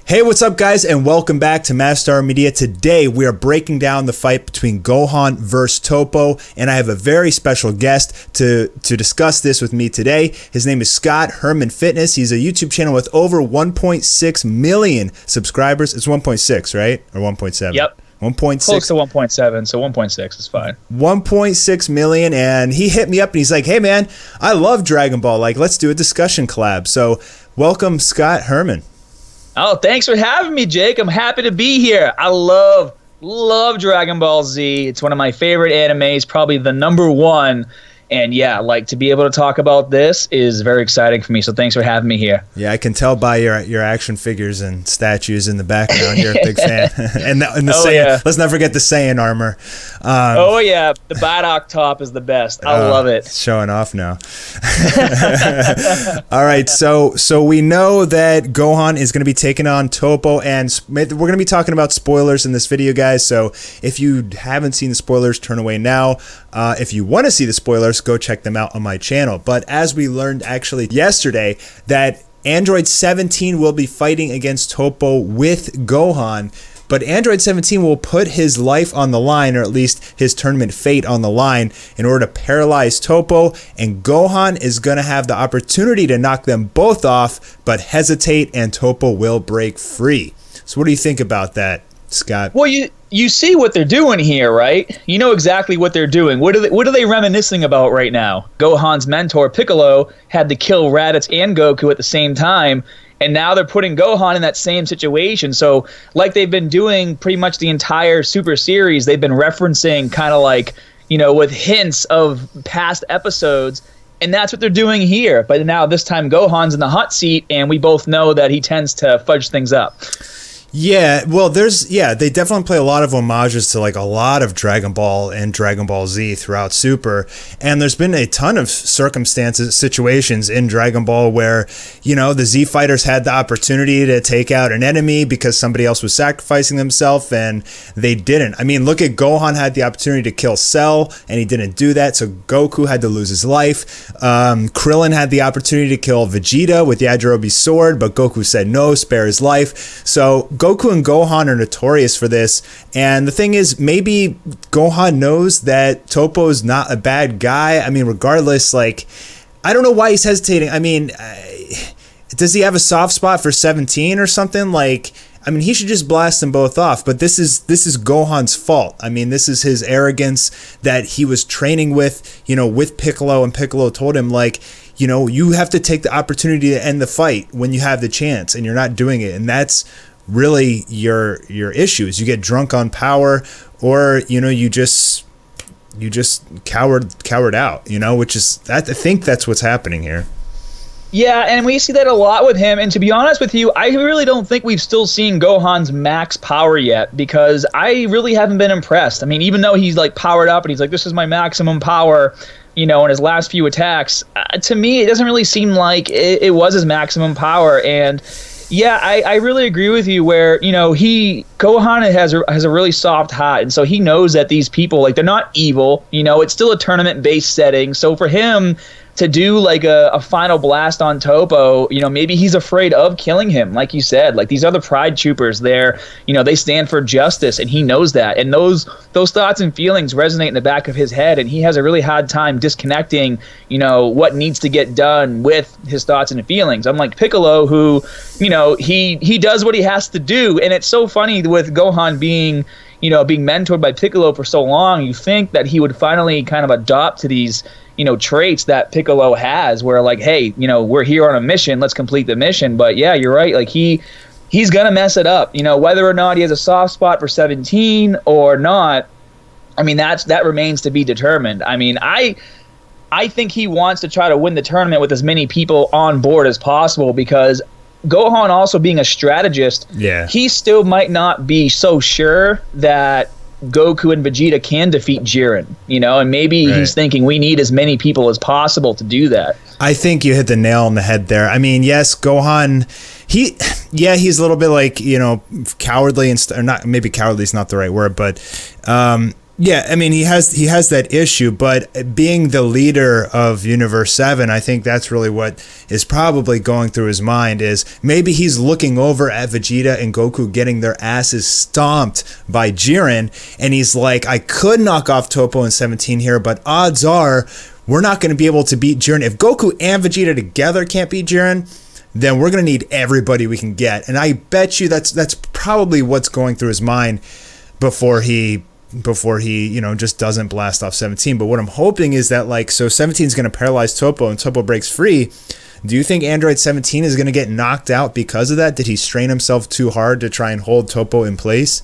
Hey, what's up, guys, and welcome back to Mastar Media. Today, we are breaking down the fight between Gohan versus Toppo, and I have a very special guest to discuss this with me today. His name is Scott Herman Fitness. He's a YouTube channel with over 1.6 million subscribers. It's 1.6, right? Or 1.7? Yep. 1.6. Close to 1.7, so 1.6 is fine. 1.6 million, and he hit me up and he's like, hey, man, I love Dragon Ball. Like, let's do a discussion collab. So, welcome, Scott Herman. Oh, thanks for having me, Jake. I'm happy to be here. I love Dragon Ball Z. It's one of my favorite animes, probably the #1. And yeah, like to be able to talk about this is very exciting for me. So thanks for having me here. Yeah, I can tell by your action figures and statues in the background. You're a big fan. and the Saiyan, yeah. Let's not forget the Saiyan armor. Oh yeah, the Bardock top is the best. I love it. Showing off now. All right, so we know that Gohan is going to be taking on Toppo, and we're going to be talking about spoilers in this video, guys. So if you haven't seen the spoilers, turn away now. If you want to see the spoilers, go check them out on my channel. But as we learned actually yesterday, that Android 17 will be fighting against Toppo with Gohan, but Android 17 will put his life on the line, or at least his tournament fate on the line, in order to paralyze Toppo, and Gohan is going to have the opportunity to knock them both off, but hesitate, and Toppo will break free. So what do you think about that, Scott? Well, you see what they're doing here, right? You know exactly what they're doing. What are they reminiscing about right now? Gohan's mentor, Piccolo, had to kill Raditz and Goku at the same time, and now they're putting Gohan in that same situation. So like they've been doing pretty much the entire Super Series, they've been referencing kind of like, you know, with hints of past episodes, and that's what they're doing here. But now this time Gohan's in the hot seat, and we both know that he tends to fudge things up. Yeah, well, they definitely play a lot of homages to like a lot of Dragon Ball and Dragon Ball Z throughout Super, and there's been a ton of situations in Dragon Ball where, you know, the Z fighters had the opportunity to take out an enemy because somebody else was sacrificing themselves, and they didn't. I mean, look at Gohan had the opportunity to kill Cell, and he didn't do that, so Goku had to lose his life. Krillin had the opportunity to kill Vegeta with Yajirobe's sword, but Goku said no, spare his life. So Goku and Gohan are notorious for this, and the thing is, maybe Gohan knows that Toppo is not a bad guy. I mean, regardless, like, I don't know why he's hesitating. I mean, does he have a soft spot for 17 or something? Like, I mean, he should just blast them both off, but this is Gohan's fault. I mean, this is his arrogance that he was training with, you know, with Piccolo, and Piccolo told him, like, you know, you have to take the opportunity to end the fight when you have the chance, and you're not doing it, and that's really your issue. Is you get drunk on power, or, you know, you just cowered out, you know, which is, I think that's what's happening here. Yeah, and we see that a lot with him, and to be honest with you, I really don't think we've still seen Gohan's max power yet, because I really haven't been impressed. I mean, even though he's like powered up and he's like, this is my maximum power, you know, in his last few attacks, to me it doesn't really seem like it was his maximum power. And yeah, I really agree with you where, you know, Gohan has a really soft heart, and so he knows that these people, like, they're not evil, you know, it's still a tournament-based setting. So for him to do like a final blast on Toppo, you know, maybe he's afraid of killing him. Like you said, like, these other Pride Troopers, they're, you know, they stand for justice, and he knows that, and those thoughts and feelings resonate in the back of his head, and he has a really hard time disconnecting, you know, what needs to get done with his thoughts and feelings. Unlike Piccolo, who, you know, he does what he has to do. And it's so funny with Gohan being, you know, being mentored by Piccolo for so long, you think that he would finally kind of adopt to these, you know, traits that Piccolo has, where, like, hey, you know, we're here on a mission, let's complete the mission. But yeah, you're right, like, he's gonna mess it up, you know, whether or not he has a soft spot for 17 or not. I mean, that remains to be determined. I mean, I think he wants to try to win the tournament with as many people on board as possible, because Gohan, also being a strategist, yeah, he still might not be so sure that Goku and Vegeta can defeat Jiren, you know, and maybe he's thinking we need as many people as possible to do that. I think you hit the nail on the head there. I mean, yes, Gohan, he's a little bit like, you know, cowardly, and or not, maybe cowardly is not the right word, but Yeah, I mean he has that issue, but being the leader of Universe 7, I think that's really what is probably going through his mind, is maybe he's looking over at Vegeta and Goku getting their asses stomped by Jiren, and he's like, I could knock off Toppo and 17 here, but odds are we're not going to be able to beat Jiren. If Goku and Vegeta together can't beat Jiren, then we're going to need everybody we can get. And I bet you that's probably what's going through his mind before he just doesn't blast off 17. But what I'm hoping is that, like, so 17 is going to paralyze Toppo and Toppo breaks free. Do you think Android 17 is going to get knocked out because of that? Did he strain himself too hard to try and hold Toppo in place?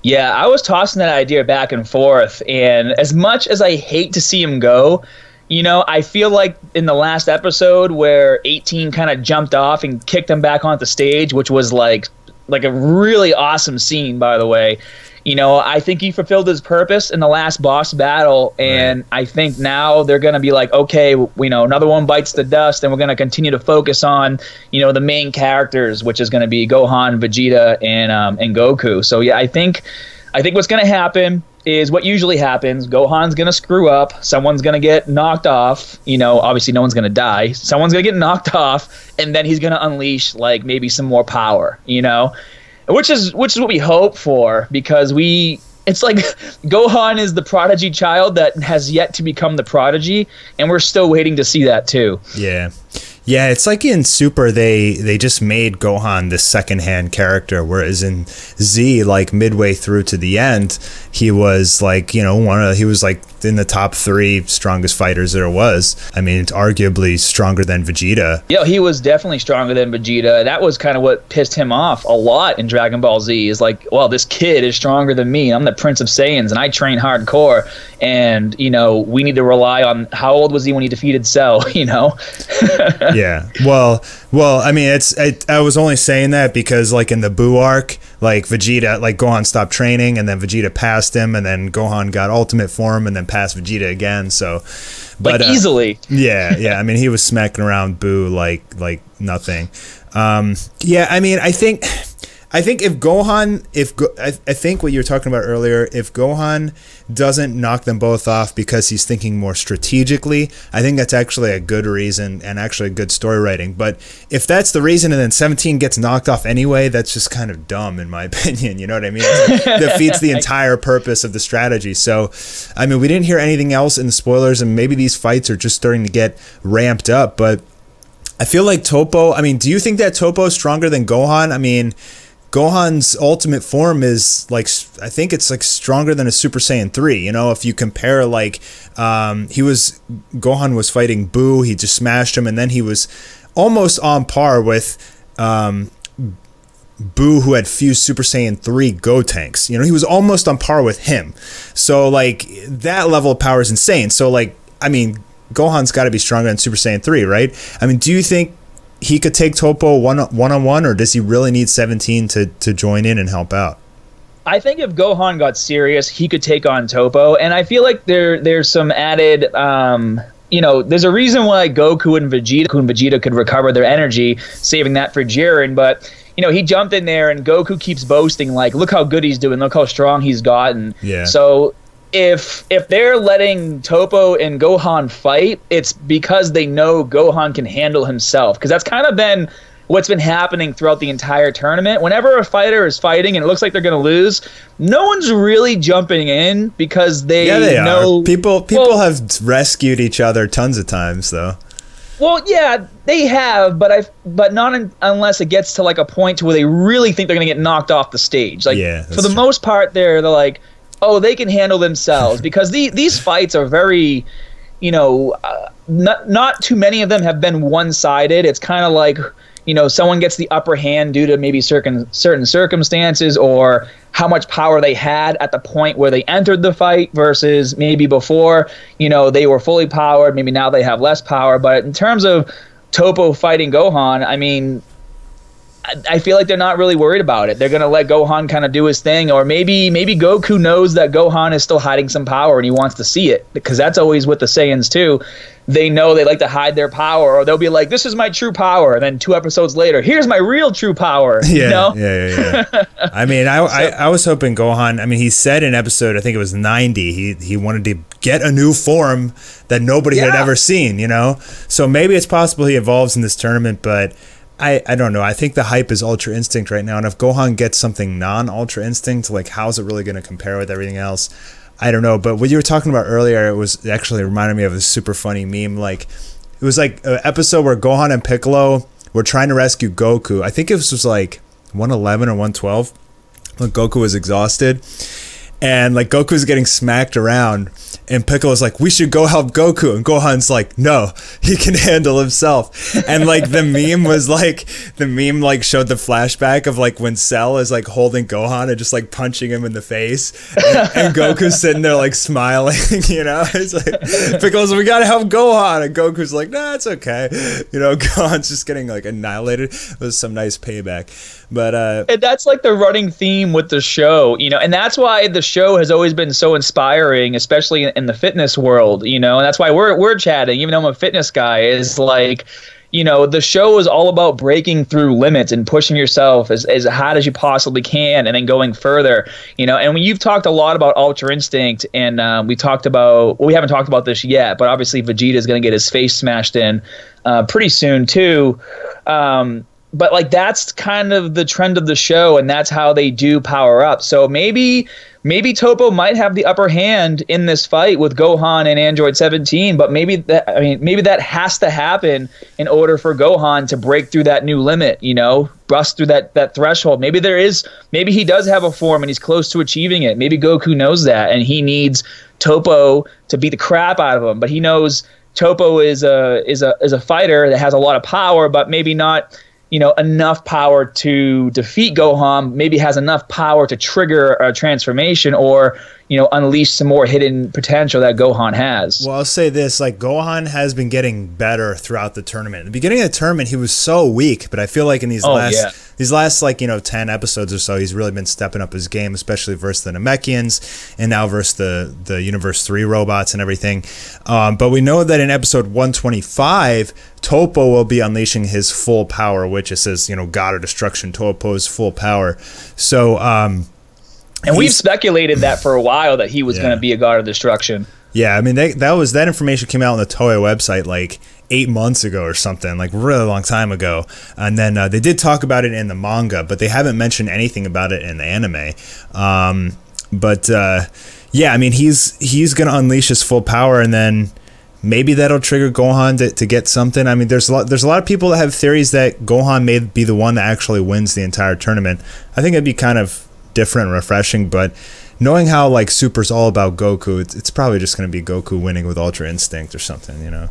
Yeah, I was tossing that idea back and forth, and as much as I hate to see him go, I feel like in the last episode where 18 kind of jumped off and kicked him back onto the stage, which was like a really awesome scene, by the way. I think he fulfilled his purpose in the last boss battle, and right. I think now they're going to be like, okay, another one bites the dust, and we're going to continue to focus on, the main characters, which is going to be Gohan, Vegeta, and Goku. So yeah, I think what's going to happen is what usually happens. Gohan's going to screw up. Someone's going to get knocked off. Obviously no one's going to die. Someone's going to get knocked off, and then he's going to unleash like maybe some more power, Which is what we hope for, because it's like Gohan is the prodigy child that has yet to become the prodigy, and we're still waiting to see that too. Yeah. Yeah, it's like in Super, they just made Gohan this secondhand character, whereas in Z, like midway through to the end, he was like, he was like in the top 3 strongest fighters there was. I mean, it's arguably stronger than Vegeta. Yeah, he was definitely stronger than Vegeta. That was kind of what pissed him off a lot in Dragon Ball Z, is like, well, this kid is stronger than me. I'm the Prince of Saiyans, and I train hardcore. And, we need to rely on, how old was he when he defeated Cell, Yeah. Well, I mean, I was only saying that because, like, in the Buu arc, like Vegeta, like Gohan stopped training, and then Vegeta passed him, and then Gohan got ultimate form, and then passed Vegeta again. So, but like easily. Yeah. I mean, he was smacking around Buu like nothing. Yeah. I mean, I think if Gohan, I think what you were talking about earlier, if Gohan doesn't knock them both off because he's thinking more strategically, I think that's actually a good reason and actually good story writing. But if that's the reason and then 17 gets knocked off anyway, that's just kind of dumb in my opinion. You know what I mean? It defeats the entire purpose of the strategy. So, I mean, we didn't hear anything else in the spoilers, and maybe these fights are just starting to get ramped up. But I feel like Toppo, I mean, do you think that Toppo is stronger than Gohan? I mean, Gohan's ultimate form is like, I think it's like stronger than a Super Saiyan 3. If you compare, like, Gohan was fighting Buu, he just smashed him, and then he was almost on par with Buu, who had fused Super Saiyan 3 Gotenks. He was almost on par with him. So, like, that level of power is insane. So, like, I mean, Gohan's got to be stronger than Super Saiyan 3, right? I mean, do you think he could take Toppo one-on-one, or does he really need 17 to join in and help out? I think if Gohan got serious, he could take on Toppo, and I feel like there's some added, there's a reason why Goku and Vegeta could recover their energy, saving that for Jiren, but he jumped in there, and Goku keeps boasting, like, look how good he's doing, look how strong he's gotten. Yeah. So if they're letting Toppo and Gohan fight, it's because they know Gohan can handle himself. Because that's kind of been what's been happening throughout the entire tournament. Whenever a fighter is fighting and it looks like they're going to lose, no one's really jumping in because they know. People have rescued each other tons of times, though. Well, yeah, they have, but not unless it gets to like a point to where they really think they're going to get knocked off the stage. Like, yeah, for the most part, they're like, oh, they can handle themselves, because these fights are very, not too many of them have been one-sided. It's kind of like, someone gets the upper hand due to maybe certain circumstances, or how much power they had at the point where they entered the fight versus maybe before, they were fully powered. Maybe now they have less power. But in terms of Toppo fighting Gohan, I mean, I feel like they're not really worried about it. They're going to let Gohan kind of do his thing, or maybe Goku knows that Gohan is still hiding some power and he wants to see it, because that's always with the Saiyans too. They know they like to hide their power, or they'll be like, this is my true power, and then 2 episodes later, here's my real true power. Yeah, you know? yeah. I mean, I was hoping Gohan, I mean, he said in episode, I think it was 90, he wanted to get a new form that nobody had ever seen, you know? So maybe it's possible he evolves in this tournament, but I don't know. I think the hype is Ultra Instinct right now, and if Gohan gets something non-Ultra Instinct, like, how's it really going to compare with everything else? I don't know. But what you were talking about earlier, it was actually reminded me of a super funny meme. Like, it was like an episode where Gohan and Piccolo were trying to rescue Goku. I think it was like 111 or 112 when Goku was exhausted, and like Goku was getting smacked around, and Piccolo's like, we should go help Goku, and Gohan's like, no, he can handle himself. And like the meme was like, the meme like showed the flashback of like when Cell is like holding Gohan and just like punching him in the face, and Goku's sitting there like smiling, you know? It's like, Piccolo's like, we gotta help Gohan, and Goku's like, nah, it's okay, you know? Gohan's just getting like annihilated. It was some nice payback. But and that's like the running theme with the show, you know, and that's why the show has always been so inspiring, especially in the fitness world, you know, and that's why we're chatting, even though I'm a fitness guy, is like, you know, the show is all about breaking through limits and pushing yourself as hard as you possibly can, and then going further, you know. And when you've talked a lot about Ultra Instinct, and we talked about, well, we haven't talked about this yet, but obviously Vegeta is going to get his face smashed in pretty soon too. But like that's kind of the trend of the show, and that's how they do power up. So maybe Toppo might have the upper hand in this fight with Gohan and Android 17, but maybe that has to happen in order for Gohan to break through that new limit, you know, bust through that threshold. Maybe he does have a form and he's close to achieving it. Maybe Goku knows that, and he needs Toppo to beat the crap out of him, but he knows Toppo is a fighter that has a lot of power, but maybe not, you know, enough power to defeat Gohan, maybe has enough power to trigger a transformation, or, you know, unleash some more hidden potential that Gohan has. Well, I'll say this, like, Gohan has been getting better throughout the tournament. At the beginning of the tournament, he was so weak, but I feel like in these last like, you know, 10 episodes or so, he's really been stepping up his game, especially versus the Namekians, and now versus the Universe 3 robots and everything. But we know that in episode 125, Toppo will be unleashing his full power, which it says, you know, God of Destruction, Toppo's full power. So, and we've speculated that for a while, that he was going to be a God of Destruction. Yeah, I mean, that information came out on the Toei website like 8 months ago or something, like really long time ago. And then they did talk about it in the manga, but they haven't mentioned anything about it in the anime. Yeah, I mean, he's going to unleash his full power, and then maybe that'll trigger Gohan to get something. I mean, there's a lot of people that have theories that Gohan may be the one that actually wins the entire tournament. I think it'd be kind of different and refreshing, but knowing how like Super's all about Goku, it's probably just going to be Goku winning with Ultra Instinct or something, you know.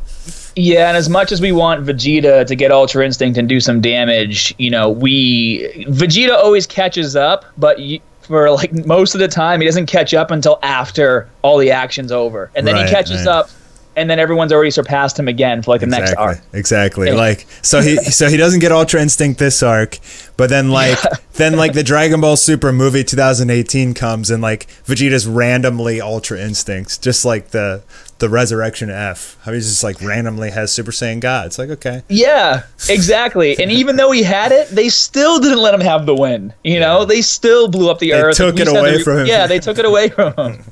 Yeah, and as much as we want Vegeta to get Ultra Instinct and do some damage, you know, Vegeta always catches up, but for like most of the time he doesn't catch up until after all the action's over, and then he catches up, and then everyone's already surpassed him again for like the next arc. Exactly. Yeah. Like so he doesn't get Ultra Instinct this arc, but then like the Dragon Ball Super movie 2018 comes, and like Vegeta's randomly Ultra Instincts, just like the Resurrection F. How he just like randomly has Super Saiyan God. It's like, okay. Yeah, exactly. And even though he had it, they still didn't let him have the win. You know, they still blew up the Earth. They took it away from him. Yeah, they took it away from him.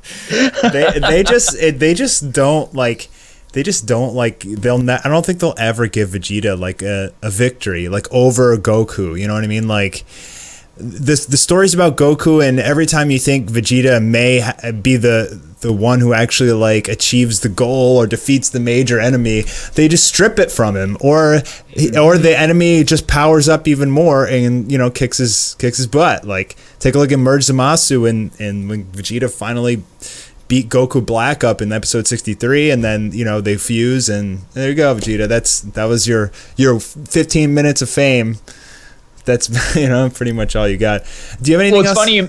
they just don't like. They just don't like. I don't think they'll ever give Vegeta like a victory like over Goku. You know what I mean? Like the stories about Goku, and every time you think Vegeta may be the one who actually like achieves the goal or defeats the major enemy, they just strip it from him, or the enemy just powers up even more and, you know, kicks his butt. Like take a look at Merge Zamasu and when Vegeta finally beat Goku Black up in episode 63, and then, you know, they fuse, and there you go, Vegeta. That was your 15 minutes of fame. That's, you know, pretty much all you got. Do you have anything else? Well, it's funny.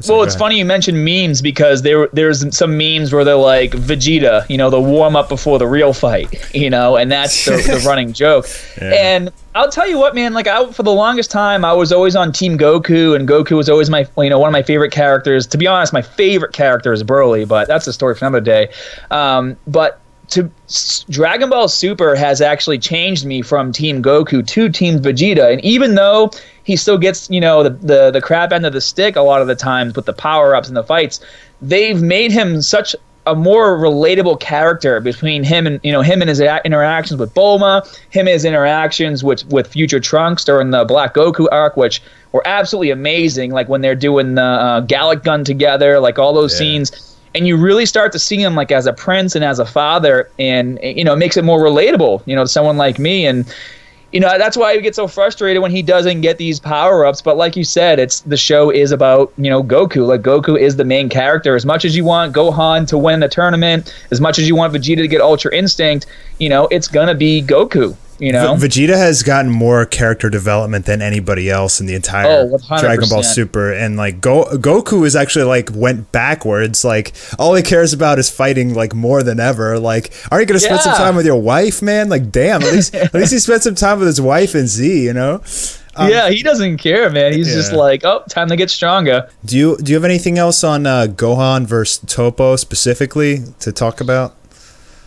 Well, it's funny you mentioned memes because there's some memes where they're like Vegeta, the warm up before the real fight, and that's the running joke. Yeah. And I'll tell you what, man, for the longest time, I was always on Team Goku, and Goku was always my, one of my favorite characters. To be honest, my favorite character is Broly, but that's a story for another day. But Dragon Ball Super has actually changed me from Team Goku to Team Vegeta, and even though he still gets the crap end of the stick a lot of the times with the power-ups and the fights, they've made him such a more relatable character between him and him and his interactions with Bulma, him and his interactions with Future Trunks during the Black Goku arc, which were absolutely amazing, like when they're doing the Gallic Gun together, like all those scenes. And you really start to see him like as a prince and as a father, and it makes it more relatable, to someone like me. And that's why I get so frustrated when he doesn't get these power-ups. But like you said, the show is about Goku. Like Goku is the main character. As much as you want Gohan to win the tournament, as much as you want Vegeta to get Ultra Instinct, it's gonna be Goku. Vegeta has gotten more character development than anybody else in the entire Dragon Ball Super, and like Goku is actually like went backwards. Like all he cares about is fighting like more than ever. Like, aren't you gonna spend some time with your wife, man? Like, damn, at least he spent some time with his wife and Z. Yeah, he doesn't care, man. He's just like, oh, time to get stronger. Do you have anything else on Gohan versus Toppo specifically to talk about?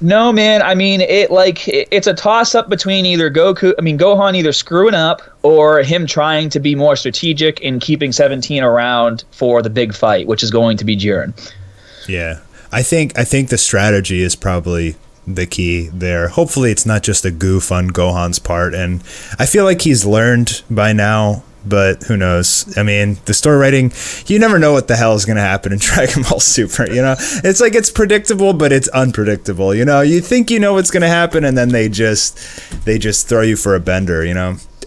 No, man. I mean, it's a toss-up between Gohan either screwing up or him trying to be more strategic in keeping 17 around for the big fight, which is going to be Jiren. Yeah, I think the strategy is probably the key there. Hopefully, it's not just a goof on Gohan's part, and I feel like he's learned by now. But who knows? I mean, the story writing, you never know what the hell is going to happen in Dragon Ball Super, It's like it's predictable, but it's unpredictable, You think you know what's going to happen, and then they just throw you for a bender,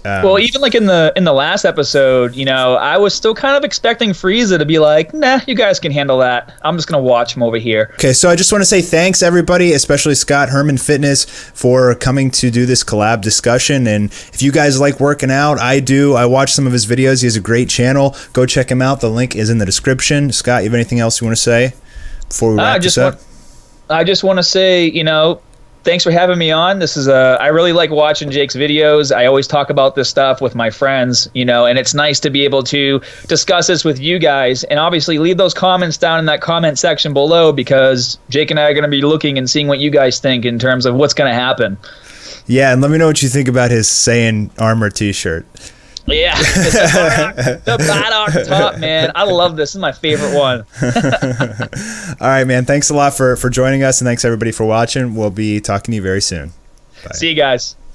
Well, even like in the last episode, I was still kind of expecting Frieza to be like, nah, you guys can handle that. I'm just going to watch him over here. Okay, so I just want to say thanks, everybody, especially Scott Herman Fitness, for coming to do this collab discussion. And if you guys like working out, I do. I watch some of his videos. He has a great channel. Go check him out. The link is in the description. Scott, you have anything else you want to say before we wrap this up? I just want to say, thanks for having me on. This is I really like watching Jake's videos. I always talk about this stuff with my friends, and it's nice to be able to discuss this with you guys. And obviously leave those comments down in that comment section below, because Jake and I are going to be looking and seeing what you guys think in terms of what's going to happen. Yeah, and let me know what you think about his Saiyan armor t-shirt. Yeah, the Bardock top, man. I love this. This is my favorite one. All right, man. Thanks a lot for joining us, and thanks everybody for watching. We'll be talking to you very soon. Bye. See you guys.